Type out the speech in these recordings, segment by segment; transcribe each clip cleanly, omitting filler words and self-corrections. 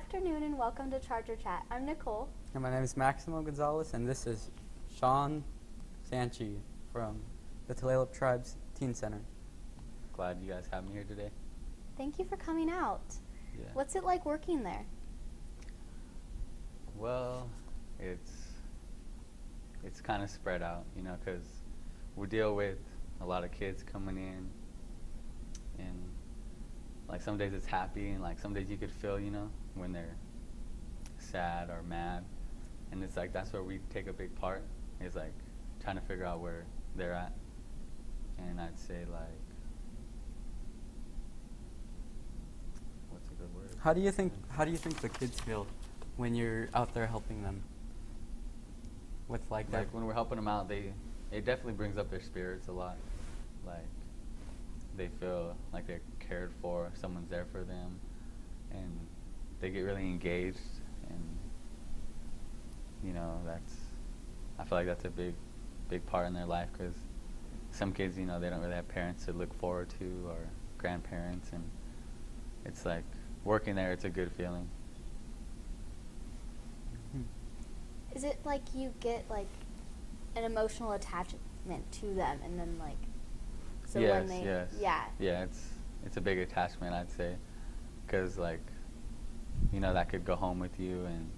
afternoon and welcome to Charger Chat. I'm Nicole. And my name is Maximo Gonzalez, and this is Sean Sanchi from the Tulalip Teen Center. Glad you guys have me here today. Thank you for coming out. Yeah. What's it like working there? Well, it's kind of spread out, because we deal with a lot of kids coming in, and like some days it's happy, and like some days you could feel, when they're sad or mad, and it's like that's where we take a big part. Is like trying to figure out where they're at, and I'd say like, what's a good word? How do you think the kids feel when you're out there helping them with like that? Like when we're helping them out, it definitely brings up their spirits a lot. Like they feel like they're cared for, someone's there for them, and they get really engaged, and I feel like that's a big part in their life, because some kids, they don't really have parents to look forward to or grandparents, and it's like working there, it's a good feeling. Is it like you get like an emotional attachment to them, and then like Yes. yeah, It's a big attachment, I'd say, because like that could go home with you, and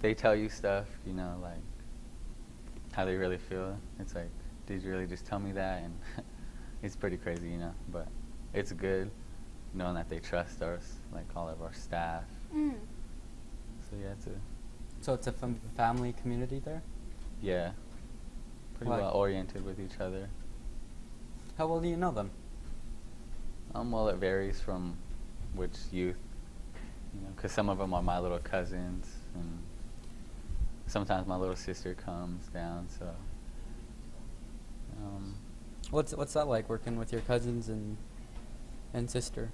they tell you stuff, like how they really feel. It's like, did you really just tell me that? And it's pretty crazy, but it's good knowing that they trust us, like all of our staff. So yeah, So it's a family community there? Yeah, pretty well oriented with each other. How well do you know them? Well, it varies from which youth, because some of them are my little cousins, and sometimes my little sister comes down, so. What's that like, working with your cousins and sister?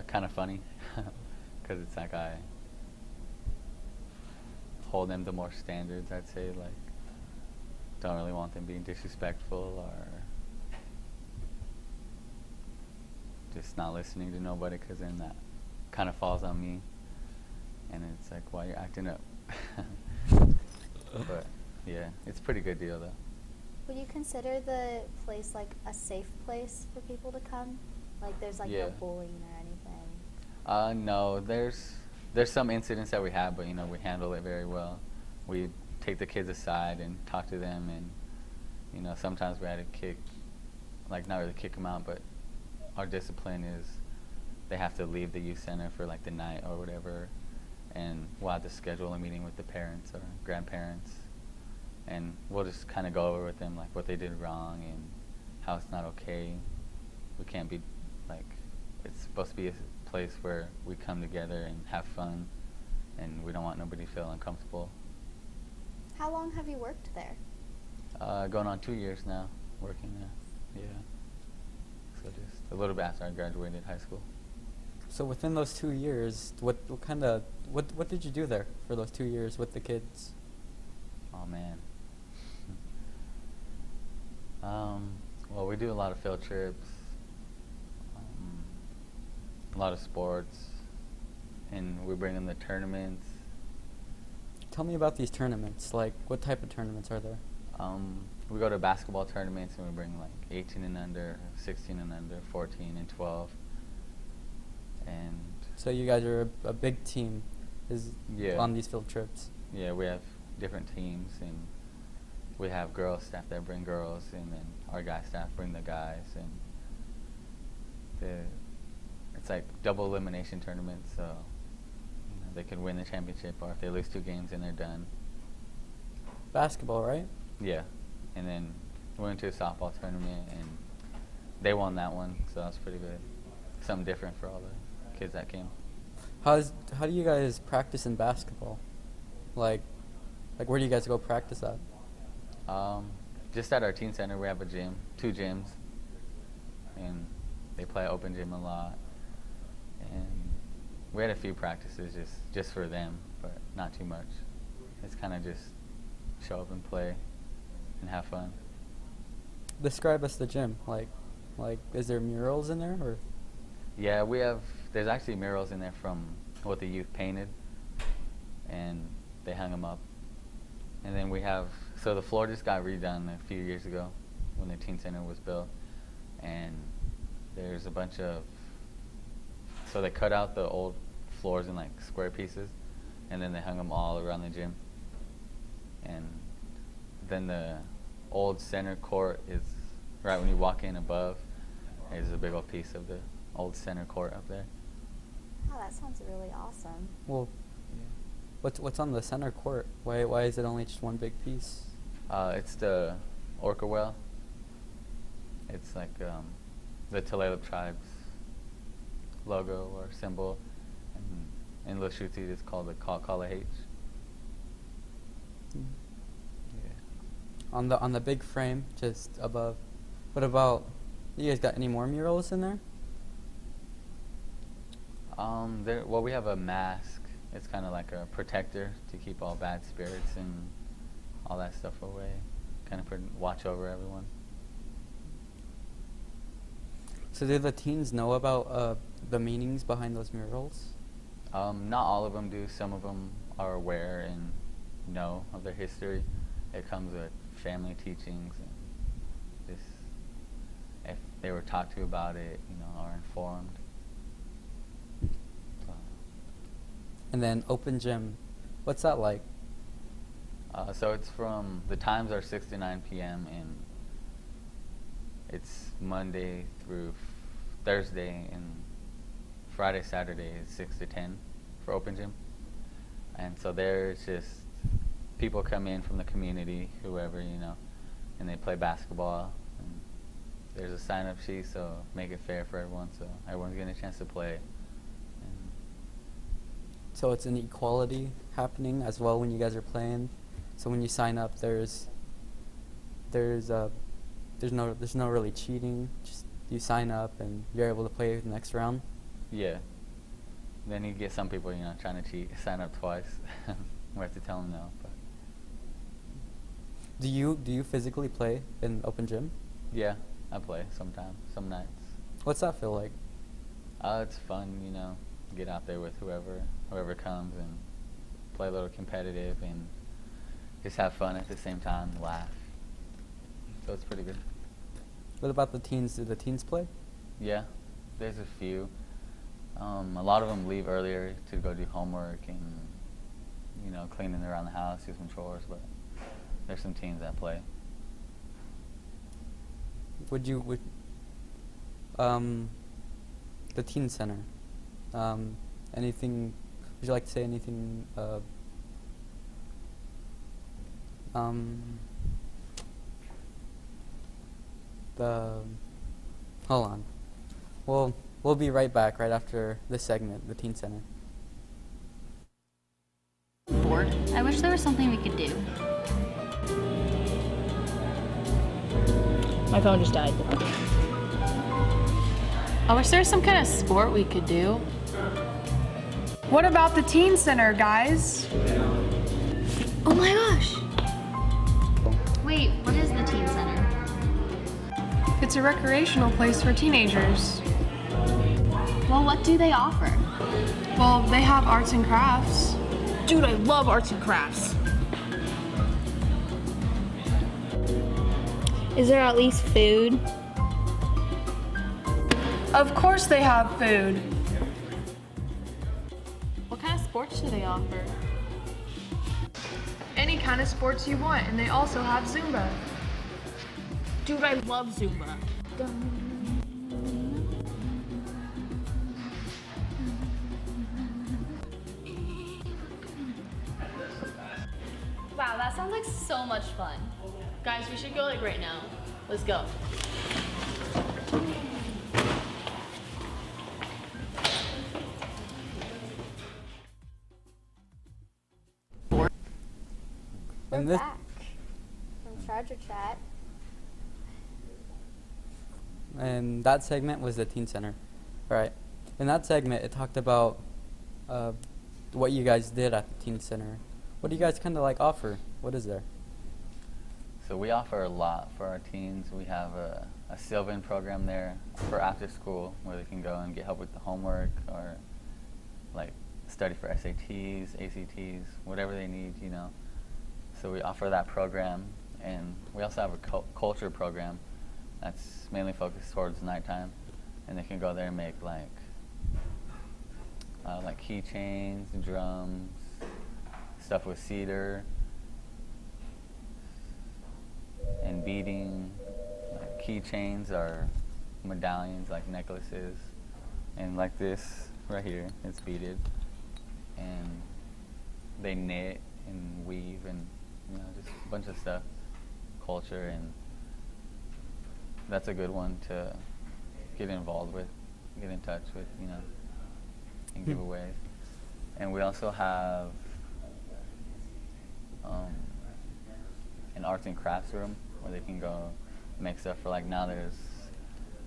Kind of funny, because it's like I hold them to more standards, I'd say, like, don't really want them being disrespectful or just not listening to nobody, because then that kind of falls on me, and it's like, why you're acting up. But yeah, it's a pretty good deal though. Would you consider the place like a safe place for people to come? Like there's like no bullying or anything? No, there's some incidents that we have, but we handle it very well. We take the kids aside and talk to them, and sometimes we had to kick, like not really kick them out, but our discipline is they have to leave the youth center for like the night or whatever, and we'll have to schedule a meeting with the parents or grandparents, and we'll just kind of go over with them like what they did wrong and how it's not okay. We can't be like, it's supposed to be a place where we come together and have fun, and we don't want nobody to feel uncomfortable. How long have you worked there? Going on 2 years now, working there. Yeah. So just a little bit after I graduated high school. So within those 2 years, what did you do there for those 2 years with the kids? Oh man. Well, we do a lot of field trips, a lot of sports, and we bring them to tournaments. Tell me about these tournaments. Like, what type of tournaments are there? We go to basketball tournaments, and we bring like 18 and under, 16 and under, 14 and 12. And so you guys are a big team on these field trips. Yeah, we have different teams, and we have girls staff that bring girls, and then our guy staff bring the guys, and it's like double elimination tournaments, so they can win the championship, or if they lose 2 games, then they're done. Basketball, right? Yeah, and then we went to a softball tournament, and they won that one, so that was pretty good. Something different for all the kids that came. How do you guys practice in basketball? Like where do you guys go practice at? Just at our teen center, we have a gym, 2 gyms, and they play open gym a lot. And we had a few practices just for them, but not too much. It's kind of just show up and play and have fun. Describe us the gym. Like, is there murals in there, or? Yeah, there's actually murals in there from what the youth painted, and they hung them up. And then so the floor just got redone a few years ago when the teen center was built, and there's a bunch of, so they cut out the old floors in like square pieces, and then they hung them all around the gym. And then the old center court is right when you walk in above. There's a big old piece of the old center court up there. Oh, that sounds really awesome. Well, what's on the center court? Why is it only just one big piece? It's the orca whale. It's like the Tulalip tribe's logo or symbol. And in Lushootseed, it's called the Kala H. Mm. Yeah. On the big frame just above. What about, you guys got any more murals in there? Well, we have a mask. It's kind of like a protector to keep all bad spirits and all that stuff away. Kind of watch over everyone. So do the teens know about the meanings behind those murals? Not all of them do. Some of them are aware and know of their history. It comes with family teachings and just if they were talked to about it, are informed. And then open gym, what's that like? So the times are 6 to 9 p.m. and it's Monday through Thursday, and Friday, Saturday is 6 to 10 for open gym. And so there's just people come in from the community, whoever, and they play basketball. And there's a sign-up sheet, so make it fair for everyone, so everyone's getting a chance to play. So it's an equality happening as well when you guys are playing. So when you sign up, there's no really cheating. Just you sign up and you're able to play the next round. Yeah. Then you get some people, trying to cheat, sign up twice. We have to tell them no. But do you physically play in open gym? yeah, I play sometimes, some nights. What's that feel like? It's fun, get out there with whoever comes and play a little competitive and just have fun at the same time, laugh. So it's pretty good. What about the teens? Do the teens play? Yeah, there's a few. A lot of them leave earlier to go do homework and, cleaning around the house, do some chores, but there's some teens that play. The teen center, anything, would you like to say anything, hold on. We'll be right back right after this segment, the teen center. Bored. I wish there was something we could do. My phone just died. I wish there was some kind of sport we could do. What about the teen center, guys? Oh my gosh! Wait, what is the teen center? It's a recreational place for teenagers. Well, what do they offer? Well, they have arts and crafts. Dude, I love arts and crafts. Is there at least food? Of course they have food. What kind of sports do they offer? Any kind of sports you want, and they also have Zumba. Dude, I love Zumba. Wow, that sounds like so much fun. Guys, we should go right now. Let's go. We're And this- back from Charger Chat. And that segment was the teen center. All right. In that segment, it talked about what you guys did at the teen center. What do you guys kind of offer? What is there? So we offer a lot for our teens. We have a Sylvan program there for after school where they can go and get help with the homework or like study for SATs, ACTs, whatever they need, you know. So we offer that program, and we also have a culture program that's mainly focused towards nighttime, and they can go there and make like keychains, drums, stuff with cedar, and beading, like keychains or medallions, like necklaces, and like this right here, it's beaded, and they knit and weave and just a bunch of stuff, culture, and that's a good one to get involved with, get in touch with, and giveaways. And we also have an arts and crafts room where they can go make stuff for, like, now there's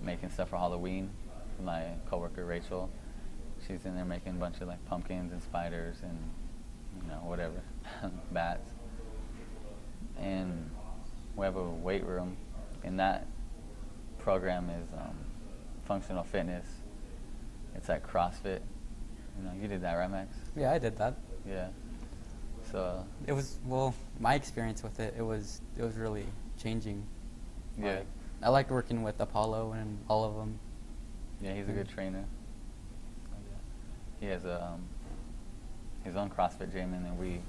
making stuff for Halloween. My coworker Rachel, she's in there making a bunch of like pumpkins and spiders and whatever, bats. And we have a weight room, and that program is functional fitness. It's like CrossFit. You did that, right, Max? Yeah, I did that. Yeah. So It was, well, my experience with it, it was really changing. yeah, Like, I liked working with Apollo and all of them. yeah, he's a good trainer. He has his own CrossFit gym, and then we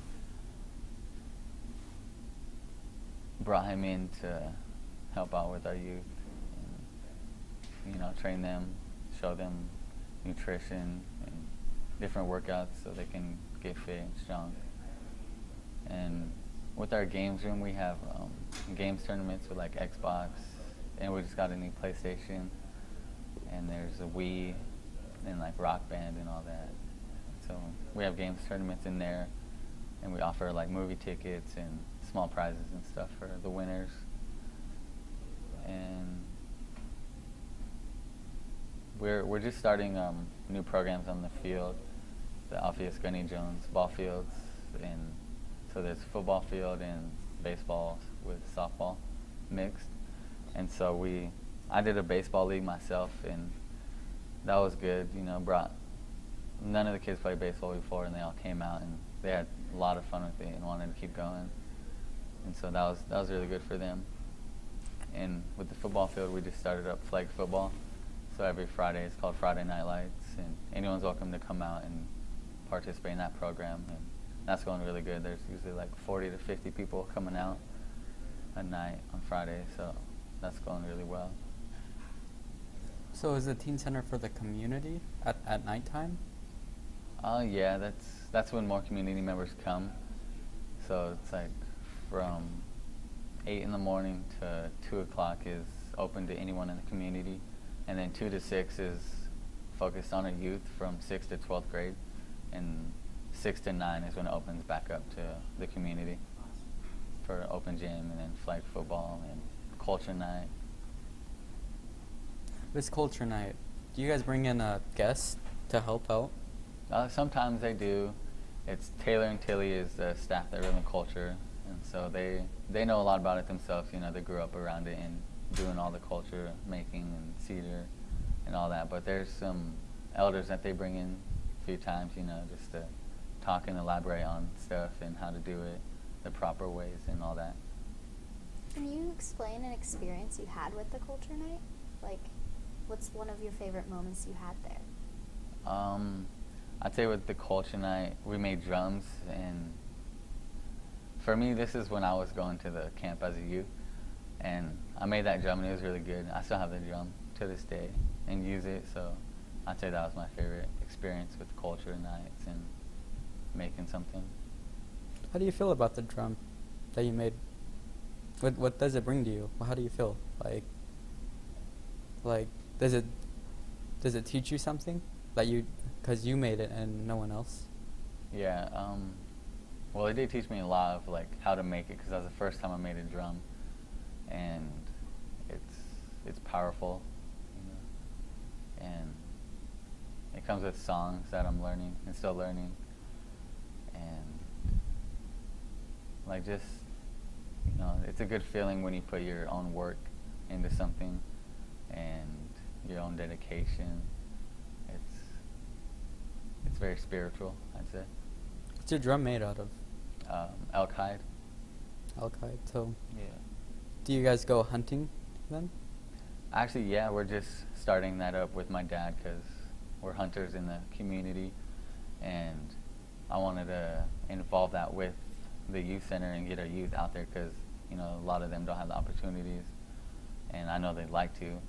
brought him in to help out with our youth, and, train them, show them nutrition and different workouts so they can get fit and strong. And with our games room, we have games tournaments with like Xbox, and we just got a new PlayStation, and there's a Wii, and like Rock Band and all that. So we have games tournaments in there, and we offer like movie tickets and small prizes and stuff for the winners. And we're just starting new programs on the field, the Alpheus Gunny Jones ball fields, and so there's football field and baseball with softball mixed. And so I did a baseball league myself, and that was good. Brought none of the kids played baseball before, and they all came out and they had a lot of fun with it and wanted to keep going. And so that was really good for them. And with the football field, we just started up flag football. So every Friday, it's called Friday Night Lights, and anyone's welcome to come out and participate in that program. And that's going really good. There's usually like 40 to 50 people coming out a night on Friday, so that's going really well. So is the teen center for the community at nighttime? Yeah, that's when more community members come. So it's like from 8 in the morning to 2 o'clock is open to anyone in the community. And then 2 to 6 is focused on our youth from 6th to 12th grade. And 6 to 9 is when it opens back up to the community for open gym and then flag football and culture night. This culture night, do you guys bring in a guest to help out? Sometimes they do. It's Taylor and Tilly is the staff that run the culture, and so they know a lot about it themselves. They grew up around it and doing all the culture making and cedar and all that. But there's some elders that they bring in a few times, just to talk and elaborate on stuff and how to do it the proper ways and all that. Can you explain an experience you had with the culture night? Like, what's one of your favorite moments you had there? I'd say with the culture night, we made drums, and for me, this is when I was going to the camp as a youth, and I made that drum, and it was really good. I still have the drum to this day and use it, so I'd say that was my favorite experience with culture nights and making something. How do you feel about the drum that you made? What does it bring to you? How do you feel? Like does it teach you something that because you made it and no one else? Yeah, well, it did teach me a lot of like how to make it, because that was the first time I made a drum, and it's powerful, and it comes with songs that I'm learning and still learning, and like just you know, it's a good feeling when you put your own work into something and your own dedication. It's very spiritual, I'd say. What's your drum made out of? Elk hide. Elk hide. So, Yeah. do you guys go hunting then? Actually, yeah, we're just starting that up with my dad because we're hunters in the community, and I wanted to involve that with the youth center and get our youth out there because, you know, a lot of them don't have the opportunities, and I know they'd like to.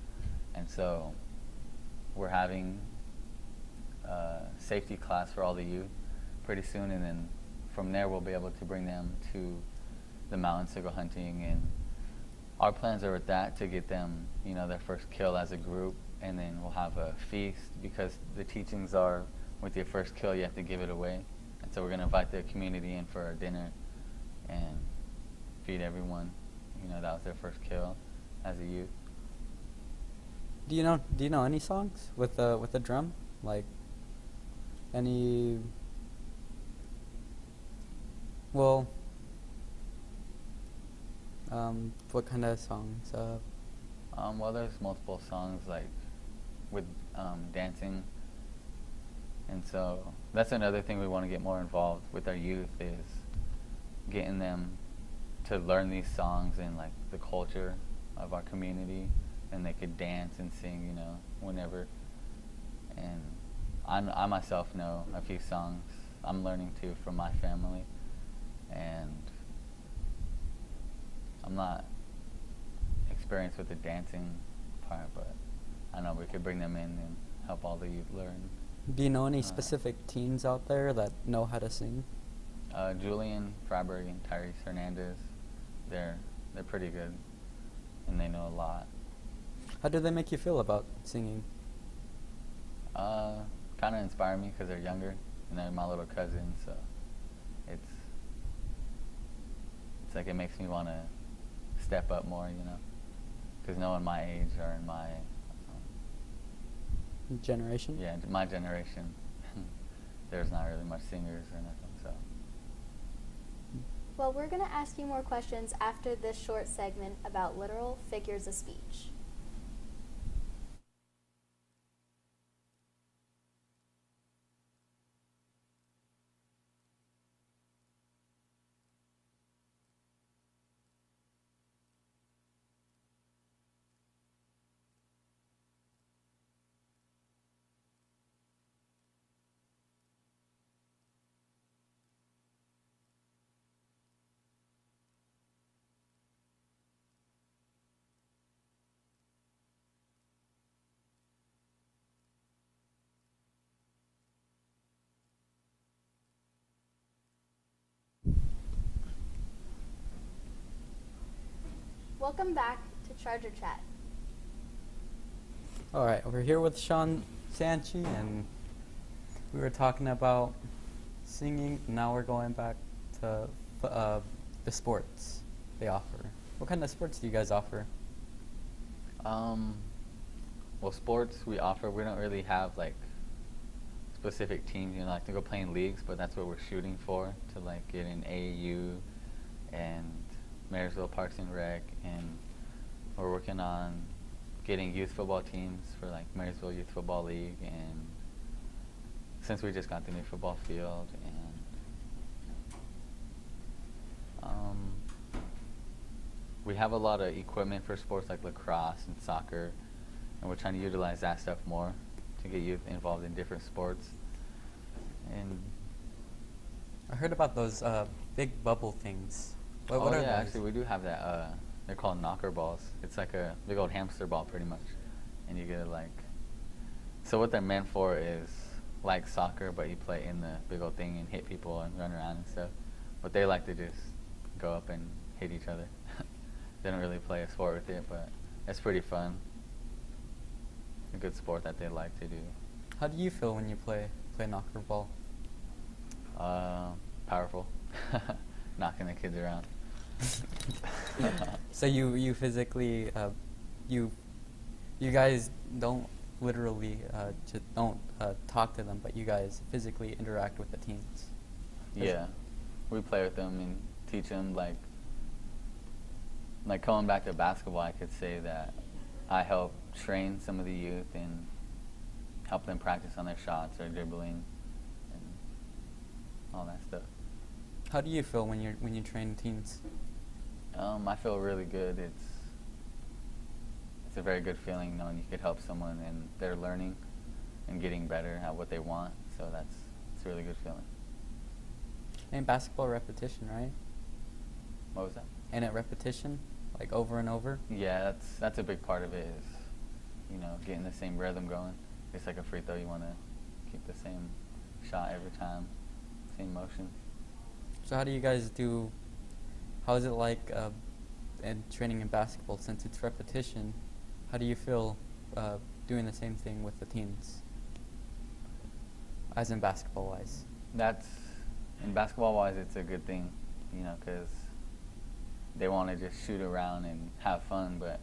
And so we're having a safety class for all the youth pretty soon, and then from there we'll be able to bring them to the mountains to go hunting. And our plans are with that to get them, you know, their first kill as a group, and then we'll have a feast because the teachings are with your first kill you have to give it away. And so we're going to invite the community in for our dinner and feed everyone, you know, that was their first kill as a youth. Do you know any songs with the drum? Like any? Well, what kind of songs? Well, there's multiple songs like with dancing, and so that's another thing we want to get more involved with our youth is getting them to learn these songs and like the culture of our community, and they could dance and sing, you know, whenever. And I myself know a few songs. I'm learning too from my family, and I'm not experienced with the dancing part, but I know we could bring them in and help all the youth learn. Do you know any specific teens out there that know how to sing? Julian Freiberg and Tyrese Hernandez, they're pretty good, and they know a lot. How do they make you feel about singing? Kind of inspire me because they're younger, and they're my little cousins, so it's like it makes me want to step up more, you know, because no one my age or in my Generation? yeah, my generation, there's not really much singers or nothing, so. Well, we're going to ask you more questions after this short segment about literal figures of speech. Welcome back to Charger Chat. All right, we're here with Sean Sanchi, and we were talking about singing. Now we're going back to the sports they offer. What kind of sports do you guys offer? Well, sports we offer, we don't really have like specific teams, you know, like to go play in leagues, but that's what we're shooting for, to like get in AAU and Marysville Parks and Rec, and we're working on getting youth football teams for like Marysville Youth Football League, and since we just got the new football field, and we have a lot of equipment for sports like lacrosse and soccer, and we're trying to utilize that stuff more to get youth involved in different sports. And I heard about those big bubble things. What oh are yeah, those? actually we do have that. They're called knocker balls. It's like a big old hamster ball pretty much, and you get it like. So what they're meant for is like soccer, but you play in the big old thing and hit people and run around and stuff. But they like to just go up and hit each other. They don't really play a sport with it, but it's pretty fun. A good sport that they like to do. How do you feel when you play knocker ball? Powerful, knocking the kids around. So you physically you guys don't literally just don't talk to them, but you guys physically interact with the teens. Yeah, we play with them and teach them like like going back to basketball, I could say that I help train some of the youth and help them practice on their shots or dribbling and all that stuff. How do you feel when you train teens? I feel really good. It's a very good feeling knowing you could help someone and they're learning and getting better at what they want. So it's a really good feeling. And basketball repetition, right? What was that? And at repetition, like over and over. Yeah, that's a big part of it is, getting the same rhythm going. It's like a free throw. You want to keep the same shot every time, same motion. So how do you guys do? How is it like in training in basketball since it's repetition? How do you feel doing the same thing with the teens, as in basketball wise? In basketball wise, it's a good thing, because they want to just shoot around and have fun, but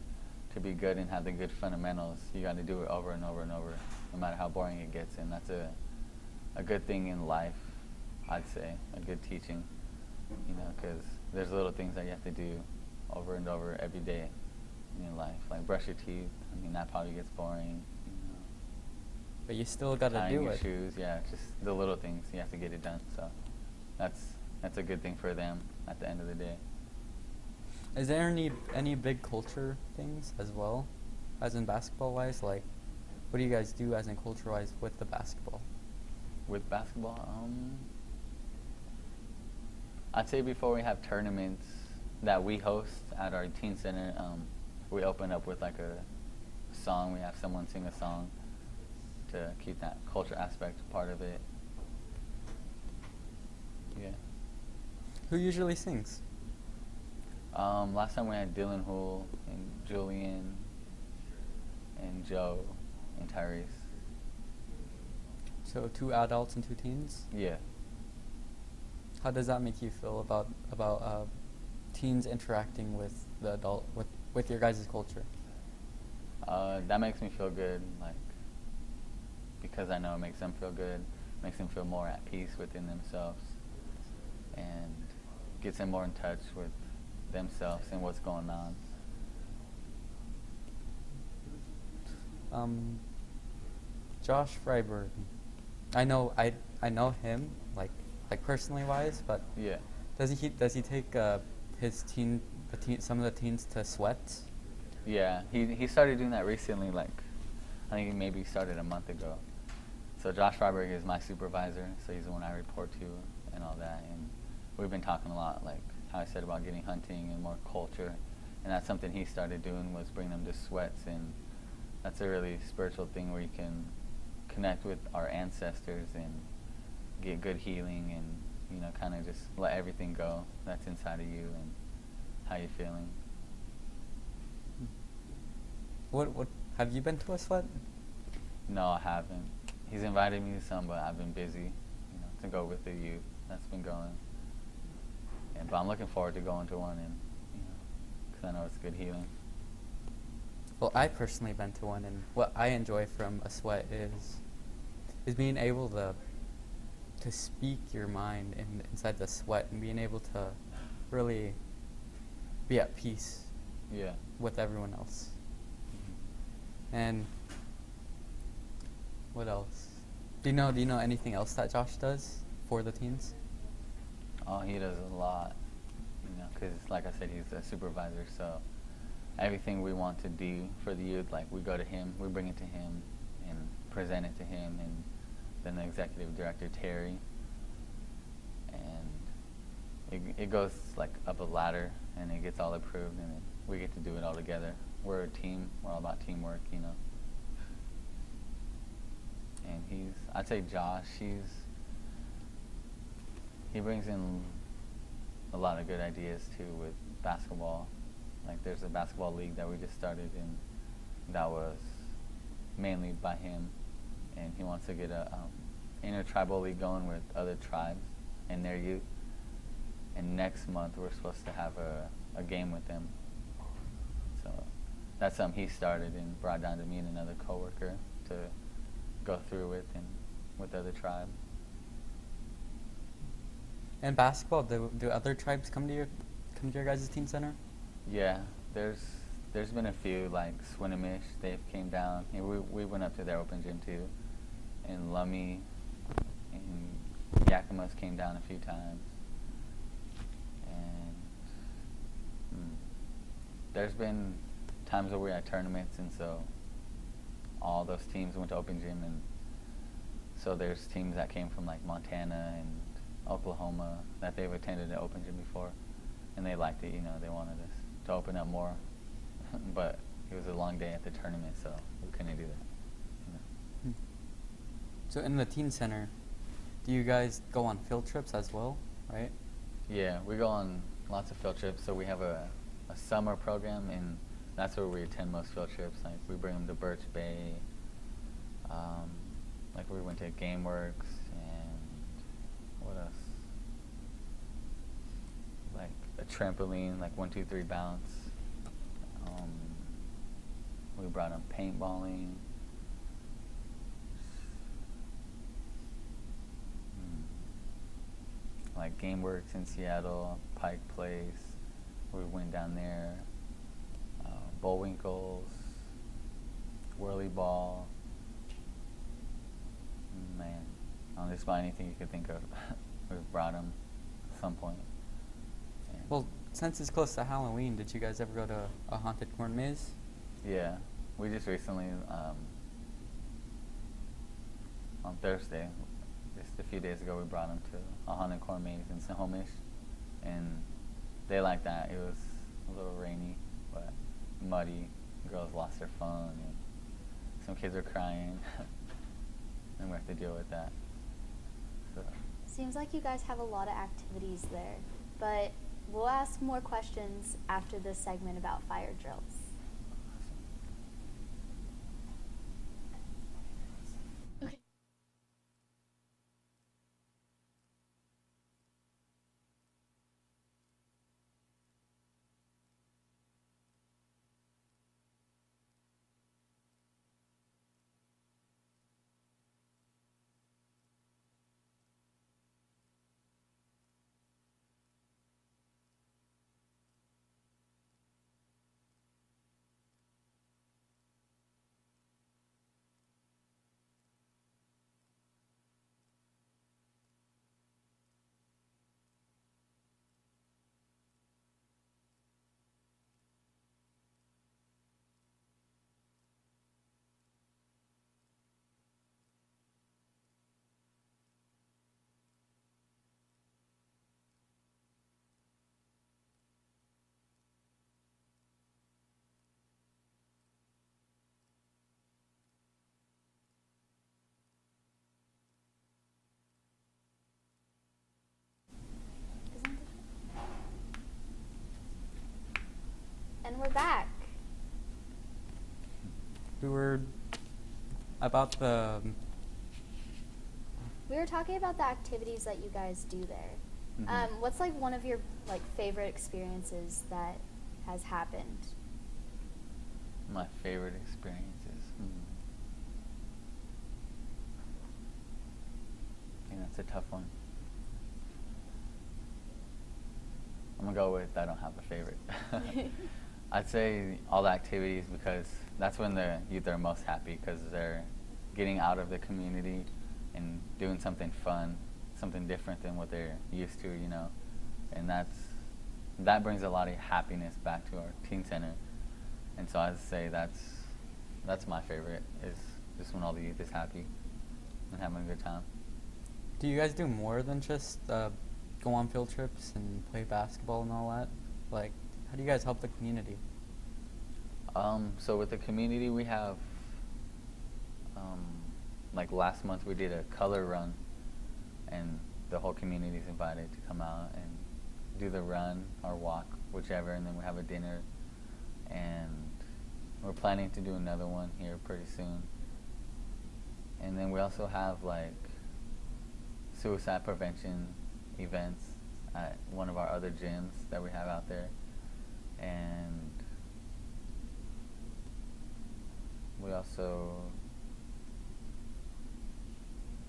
to be good and have the good fundamentals, you got to do it over and over and over, no matter how boring it gets. And that's a good thing in life, I'd say, a good teaching, because there's little things that you have to do over and over every day in your life, like brush your teeth. I mean, that probably gets boring. But you still got to Tying do your it. shoes, yeah, just the little things, you have to get it done. So that's a good thing for them at the end of the day. Is there any big culture things as well, as in basketball wise? Like, what do you guys do as in culture wise with the basketball? With basketball, I'd say before we have tournaments that we host at our teen center, we open up with like a song. We have someone sing a song to keep that culture aspect part of it. Yeah. Who usually sings? Last time we had Dylan Hool and Julian and Joe and Tyrese. So 2 adults and 2 teens. Yeah. How does that make you feel about teens interacting with the adult with your guys' culture? That makes me feel good, like, because I know it makes them feel good, makes them feel more at peace within themselves, and gets them more in touch with themselves and what's going on. Josh Freiberg. I know him like personally wise, but Yeah. does he take some of the teens to sweat? Yeah, he started doing that recently, like, I think he maybe started a month ago. So Josh Freiberg is my supervisor, so he's the one I report to and all that, and we've been talking a lot, like how I said about getting hunting and more culture, and that's something he started doing, was bring them to sweats, and that's a really spiritual thing where you can connect with our ancestors and get good healing and, kind of just let everything go that's inside of you and how you're feeling. What have you been to a sweat? No, I haven't. He's invited me to some, but I've been busy, to go with the youth. That's been going. But I'm looking forward to going to one, and because I know it's good healing. Well, I personally been to one, and what I enjoy from a sweat is being able to speak your mind inside the sweat and being able to really be at peace Yeah. with everyone else. And what else? Do you know anything else that Josh does for the teens? Oh, he does a lot, because like I said, he's a supervisor, so everything we want to do for the youth, like, we go to him, we bring it to him and present it to him, and then the executive director, Terry, and it goes like up a ladder and it gets all approved, and then we get to do it all together. We're a team, we're all about teamwork, And I'd say Josh, he brings in a lot of good ideas too with basketball. Like, there's a basketball league that we just started, and that was mainly by him, and he wants to get a intertribal league going with other tribes and their youth. And next month we're supposed to have a game with them. So that's something he started and brought down to me and another coworker to go through with, and with other tribes. And basketball, do other tribes come to your guys' teen center? Yeah, there's been a few like Swinomish. They came down. And we went up to their open gym too, and Lummy and Yakima's came down a few times. And there's been times where we had tournaments, and so all those teams went to open gym, and so there's teams that came from like Montana and Oklahoma that they've attended an open gym before, and they liked it. They wanted us to open up more, but it was a long day at the tournament, so we couldn't do that. So in the teen center, do you guys go on field trips as well, right? Yeah, we go on lots of field trips. So we have a summer program, and that's where we attend most field trips. Like we bring them to Birch Bay. Like we went to GameWorks, and what else? Like a trampoline, like 1, 2, 3 bounce. We brought them paintballing. Like GameWorks in Seattle, Pike Place. We went down there. Bullwinkles, Whirly Ball. Man, just about anything you could think of. We've brought them at some point. And Well, since it's close to Halloween, did you guys ever go to a haunted corn maze? yeah, we just recently, on Thursday, just a few days ago, we brought them to a haunted corn maze in Snohomish, and they liked that. It was a little rainy, but muddy. Girls lost their fun, and some kids were crying, and we have to deal with that. So. Seems like you guys have a lot of activities there, but we'll ask more questions after this segment about fire drills. And we're back. We were about the We were talking about the activities that you guys do there. Mhm. What's like one of your like favorite experiences that has happened? My favorite experiences. I think that's a tough one. I'm gonna go with I don't have a favorite. I'd say all the activities, because that's when the youth are most happy, because they're getting out of the community and doing something fun, something different than what they're used to, and that brings a lot of happiness back to our teen center. And so I'd say that's my favorite, is just when all the youth is happy and having a good time. Do you guys do more than just go on field trips and play basketball and all that? Like, how do you guys help the community? So with the community, we have, like last month we did a color run, and the whole community is invited to come out and do the run or walk, whichever, and then we have a dinner, and we're planning to do another one here pretty soon. And then we also have like suicide prevention events at one of our other gyms that we have out there, and we also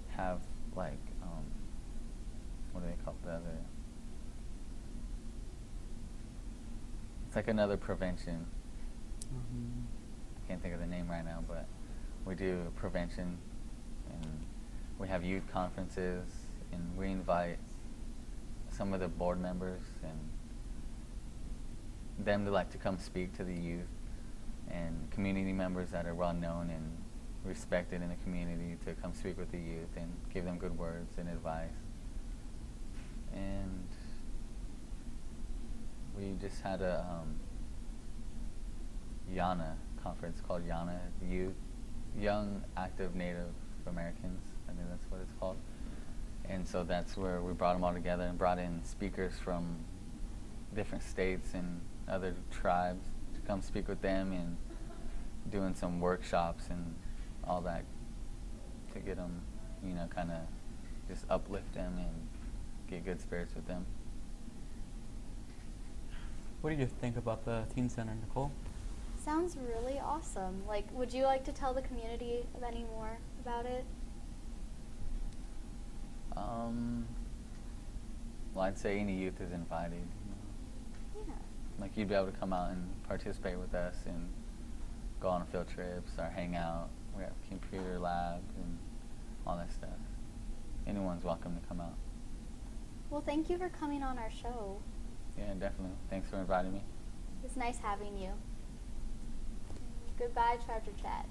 have like what do they call the other? It's like another prevention. Um, I can't think of the name right now, but we do prevention, and we have youth conferences, and we invite some of the board members and them to like to come speak to the youth, and community members that are well known and respected in the community to come speak with the youth and give them good words and advice. And we just had a YANA conference called YANA, Youth, Young Active Native Americans, I think that's what it's called. And so that's where we brought them all together and brought in speakers from different states and other tribes to come speak with them, and doing some workshops and all that to get them, you know, kind of just uplift them and get good spirits with them. What do you think about the Teen Center, Nicole? Sounds really awesome. Like, would you like to tell the community any more about it? Well, I'd say any youth is invited. You know. Yeah. Like, you'd be able to come out and participate with us and go on field trips or hang out. We have computer labs and all that stuff. Anyone's welcome to come out. Well, thank you for coming on our show. Yeah, definitely. Thanks for inviting me. It's nice having you. Goodbye, Charger Chat.